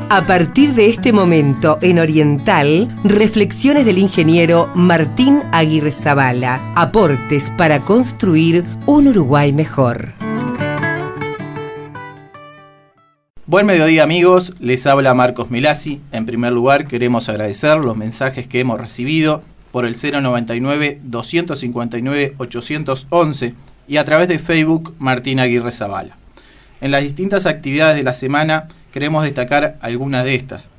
A partir de este momento, en Oriental, reflexiones del ingeniero Martín Aguirre Zavala. Aportes para construir un Uruguay mejor. Buen mediodía, amigos, les habla Marcos Melasi. En primer lugar, queremos agradecer los mensajes que hemos recibido por el 099-259-811 y a través de Facebook Martín Aguirre Zavala. En las distintas actividades de la semana queremos destacar algunas de estas.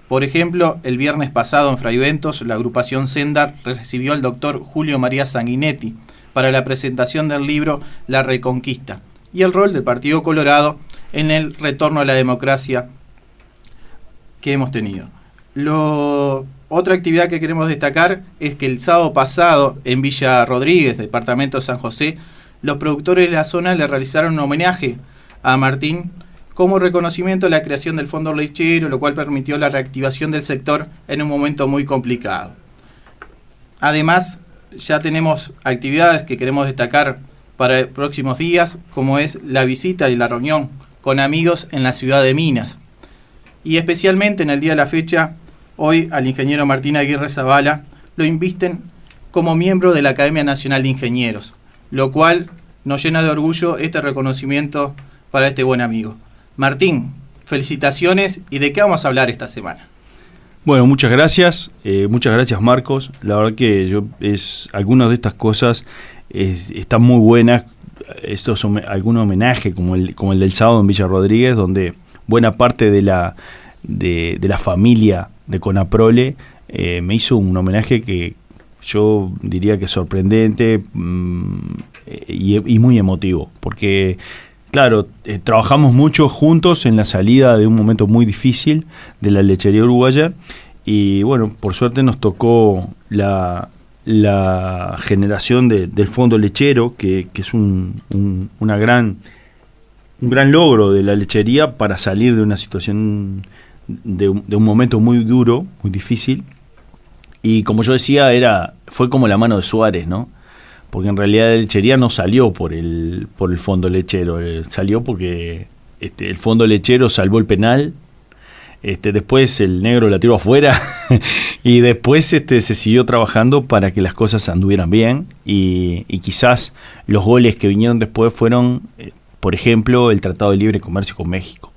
Por ejemplo, el viernes pasado en Fraiventos, la agrupación Senda recibió al doctor Julio María Sanguinetti para la presentación del libro La Reconquista y el rol del Partido Colorado en el retorno a la democracia que hemos tenido. Otra actividad que queremos destacar es que el sábado pasado en Villa Rodríguez, departamento de San José, los productores de la zona le realizaron un homenaje a Martín como reconocimiento a la creación del Fondo Lechero, lo cual permitió la reactivación del sector en un momento muy complicado. Además, ya tenemos actividades que queremos destacar para próximos días, como es la visita y la reunión con amigos en la ciudad de Minas. Y especialmente en el día de la fecha, hoy al ingeniero Martín Aguirre Zavala lo invisten como miembro de la Academia Nacional de Ingenieros, lo cual nos llena de orgullo este reconocimiento para este buen amigo. Martín, felicitaciones. ¿Y de qué vamos a hablar esta semana? Bueno, muchas gracias Marcos. La verdad que algunas de estas cosas están muy buenas. Estos son algún homenaje como el del sábado en Villa Rodríguez, donde buena parte de la familia de Conaprole me hizo un homenaje que yo diría que es sorprendente y muy emotivo, porque claro, trabajamos mucho juntos en la salida de un momento muy difícil de la lechería uruguaya y bueno, por suerte nos tocó la generación del Fondo Lechero, que es un gran logro de la lechería para salir de una situación de un momento muy duro, muy difícil. Y como yo decía, fue como la mano de Suárez, ¿no? Porque en realidad la lechería no salió por el Fondo Lechero, salió porque el Fondo Lechero salvó el penal, después el negro la tiró afuera y después se siguió trabajando para que las cosas anduvieran bien y quizás los goles que vinieron después fueron, por ejemplo, el Tratado de Libre Comercio con México.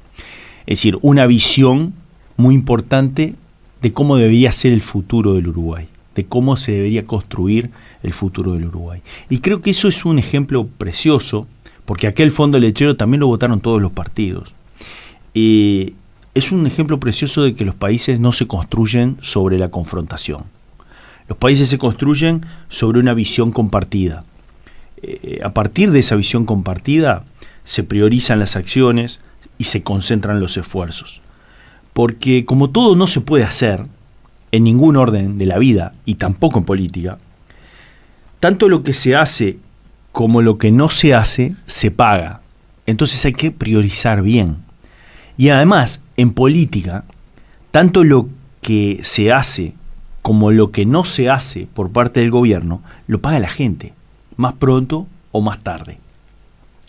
Es decir, una visión muy importante de cómo debería ser el futuro del Uruguay, de cómo se debería construir el futuro del Uruguay. Y creo que eso es un ejemplo precioso, porque aquel Fondo Lechero también lo votaron todos los partidos. Y es un ejemplo precioso de que los países no se construyen sobre la confrontación. Los países se construyen sobre una visión compartida. A partir de esa visión compartida se priorizan las acciones y se concentran los esfuerzos. Porque como todo no se puede hacer en ningún orden de la vida y tampoco en política, tanto lo que se hace como lo que no se hace se paga. Entonces hay que priorizar bien. Y además, en política, tanto lo que se hace como lo que no se hace por parte del gobierno, lo paga la gente, más pronto o más tarde.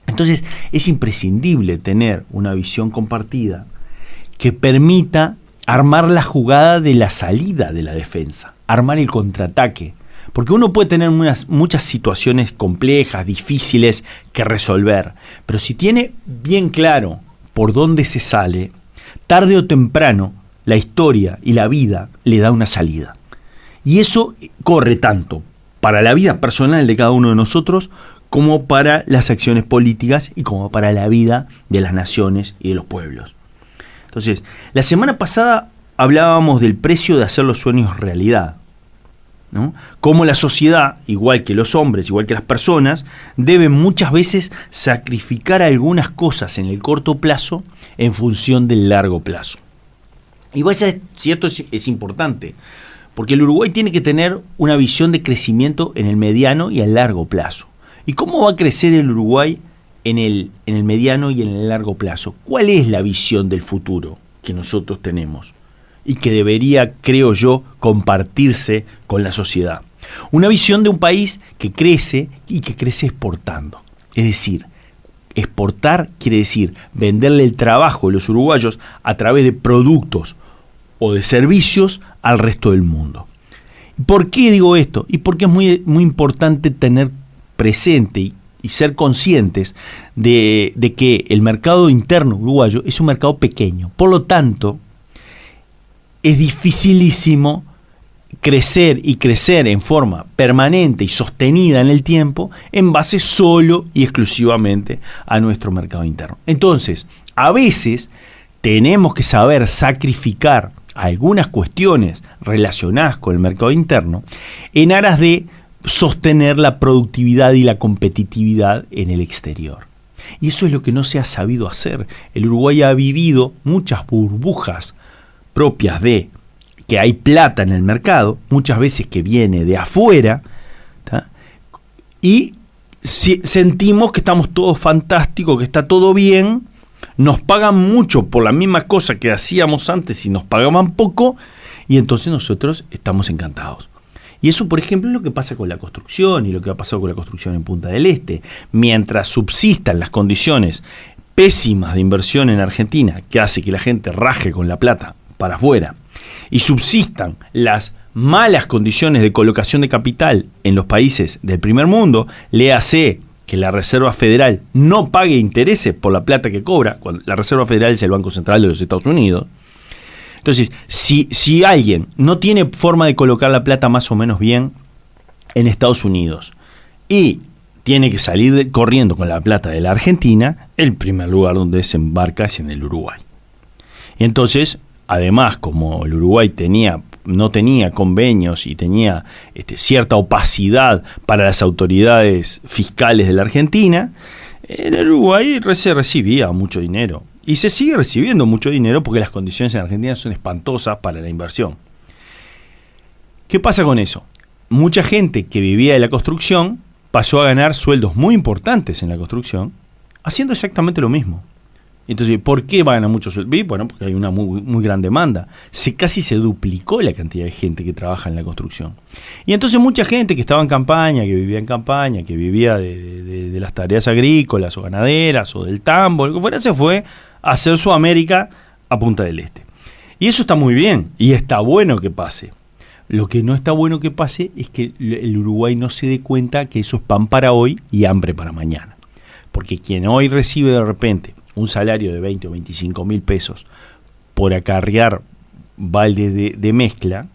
Entonces es imprescindible tener una visión compartida que permita armar la jugada de la salida de la defensa, armar el contraataque. Porque uno puede tener muchas situaciones complejas, difíciles que resolver, pero si tiene bien claro por dónde se sale, tarde o temprano la historia y la vida le da una salida. Y eso corre tanto para la vida personal de cada uno de nosotros como para las acciones políticas y como para la vida de las naciones y de los pueblos. Entonces, la semana pasada hablábamos del precio de hacer los sueños realidad, ¿no? Cómo la sociedad, igual que los hombres, igual que las personas, deben muchas veces sacrificar algunas cosas en el corto plazo en función del largo plazo. Y vaya, cierto, es importante, porque el Uruguay tiene que tener una visión de crecimiento en el mediano y el largo plazo. ¿Y cómo va a crecer el Uruguay en el mediano y en el largo plazo? ¿Cuál es la visión del futuro que nosotros tenemos y que debería, creo yo, compartirse con la sociedad? Una visión de un país que crece y que crece exportando. Es decir, Exportar quiere decir venderle el trabajo de los uruguayos a través de productos o de servicios al resto del mundo. ¿Por qué digo esto? Y porque es muy, muy importante tener presente y ser conscientes de que el mercado interno uruguayo es un mercado pequeño. Por lo tanto, es dificilísimo crecer en forma permanente y sostenida en el tiempo en base solo y exclusivamente a nuestro mercado interno. Entonces, a veces tenemos que saber sacrificar algunas cuestiones relacionadas con el mercado interno en aras de sostener la productividad y la competitividad en el exterior. Y eso es lo que no se ha sabido hacer. El Uruguay ha vivido muchas burbujas propias de que hay plata en el mercado, muchas veces que viene de afuera, ¿tá? Y sentimos que estamos todos fantásticos, que está todo bien, nos pagan mucho por la misma cosa que hacíamos antes y nos pagaban poco, y entonces nosotros estamos encantados. Y eso, por ejemplo, es lo que pasa con la construcción y lo que ha pasado con la construcción en Punta del Este. Mientras subsistan las condiciones pésimas de inversión en Argentina, que hace que la gente raje con la plata para afuera, y subsistan las malas condiciones de colocación de capital en los países del primer mundo, léase que la Reserva Federal no pague intereses por la plata que cobra, cuando la Reserva Federal es el Banco Central de los Estados Unidos. Entonces, si alguien no tiene forma de colocar la plata más o menos bien en Estados Unidos y tiene que salir corriendo con la plata de la Argentina, el primer lugar donde desembarca es en el Uruguay. Y entonces, además, como el Uruguay no tenía convenios y tenía cierta opacidad para las autoridades fiscales de la Argentina, en el Uruguay se recibía mucho dinero. Y se sigue recibiendo mucho dinero porque las condiciones en Argentina son espantosas para la inversión. ¿Qué pasa con eso? Mucha gente que vivía de la construcción pasó a ganar sueldos muy importantes en la construcción haciendo exactamente lo mismo. Entonces, ¿por qué va a ganar mucho sueldo? Bueno, porque hay una muy, muy gran demanda. Casi se duplicó la cantidad de gente que trabaja en la construcción. Y entonces mucha gente que estaba en campaña, que vivía en campaña, que vivía de las tareas agrícolas o ganaderas o del tambo, lo que fuera, se fue a hacer su América a Punta del Este. Y eso está muy bien y está bueno que pase. Lo que no está bueno que pase es que el Uruguay no se dé cuenta que eso es pan para hoy y hambre para mañana. Porque quien hoy recibe de repente un salario de 20 o 25 mil pesos por acarrear balde de mezcla,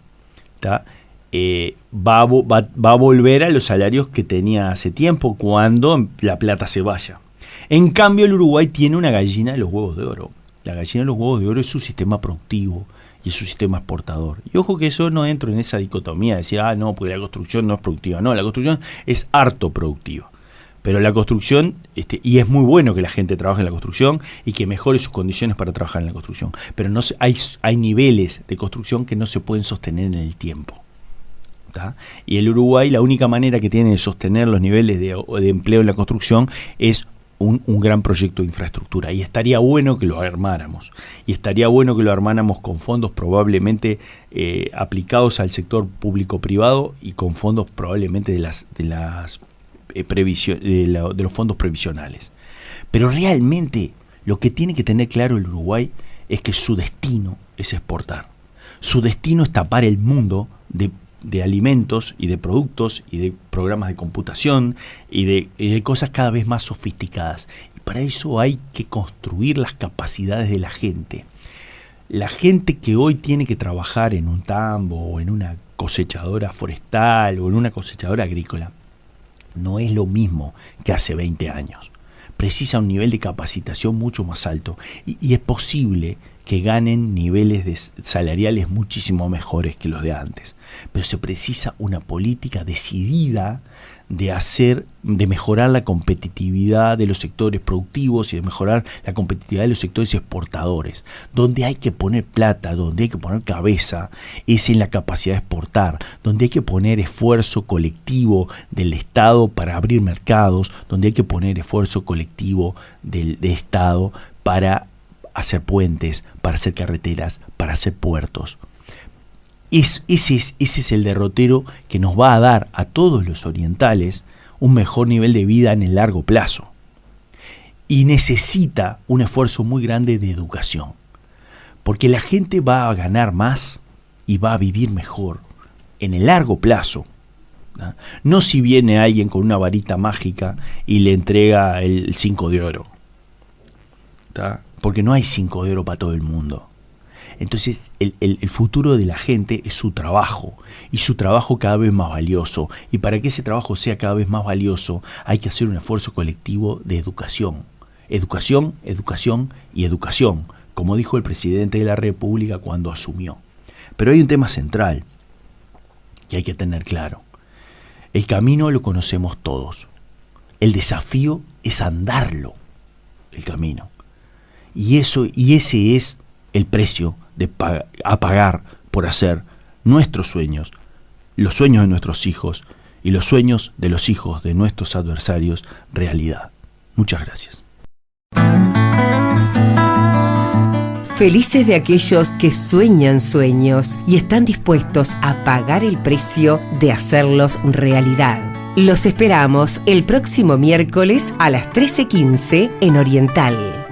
va a volver a los salarios que tenía hace tiempo cuando la plata se vaya. En cambio, el Uruguay tiene una gallina de los huevos de oro. La gallina de los huevos de oro es su sistema productivo y es su sistema exportador. Y ojo que eso no entro en esa dicotomía de decir, no, porque la construcción no es productiva. No, la construcción es harto productiva. Pero la construcción, y es muy bueno que la gente trabaje en la construcción y que mejore sus condiciones para trabajar en la construcción. Pero hay niveles de construcción que no se pueden sostener en el tiempo. ¿Tá? Y el Uruguay, la única manera que tiene de sostener los niveles de empleo en la construcción es un gran proyecto de infraestructura. Y estaría bueno que lo armáramos. Y estaría bueno que lo armáramos con fondos probablemente aplicados al sector público-privado y con fondos probablemente de los fondos previsionales. Pero realmente lo que tiene que tener claro el Uruguay es que su destino es exportar. Su destino es tapar el mundo de alimentos y de productos y de programas de computación y de cosas cada vez más sofisticadas. Y para eso hay que construir las capacidades de la gente. La gente que hoy tiene que trabajar en un tambo o en una cosechadora forestal o en una cosechadora agrícola no es lo mismo que hace 20 años. Precisa un nivel de capacitación mucho más alto y es posible que ganen niveles salariales muchísimo mejores que los de antes. Pero se precisa una política decidida de mejorar la competitividad de los sectores productivos y de mejorar la competitividad de los sectores exportadores. Donde hay que poner plata, donde hay que poner cabeza, es en la capacidad de exportar, donde hay que poner esfuerzo colectivo del Estado para abrir mercados, donde hay que poner esfuerzo colectivo del Estado para hacer puentes, para hacer carreteras, para hacer puertos. Ese es el derrotero que nos va a dar a todos los orientales un mejor nivel de vida en el largo plazo. y necesita un esfuerzo muy grande de educación, porque la gente va a ganar más y va a vivir mejor en el largo plazo. No si viene alguien con una varita mágica y le entrega el 5 de oro, ¿tá? Porque no hay 5 de oro para todo el mundo. Entonces el futuro de la gente es su trabajo, y su trabajo cada vez más valioso, y para que ese trabajo sea cada vez más valioso hay que hacer un esfuerzo colectivo de educación, educación, educación y educación, como dijo el presidente de la República cuando asumió. Pero hay un tema central que hay que tener claro. El camino lo conocemos todos, el desafío es andarlo, el camino, y ese es el precio a pagar por hacer nuestros sueños, los sueños de nuestros hijos y los sueños de los hijos de nuestros adversarios realidad. Muchas gracias. Felices de aquellos que sueñan sueños y están dispuestos a pagar el precio de hacerlos realidad. Los esperamos el próximo miércoles a las 13:15 en Oriental.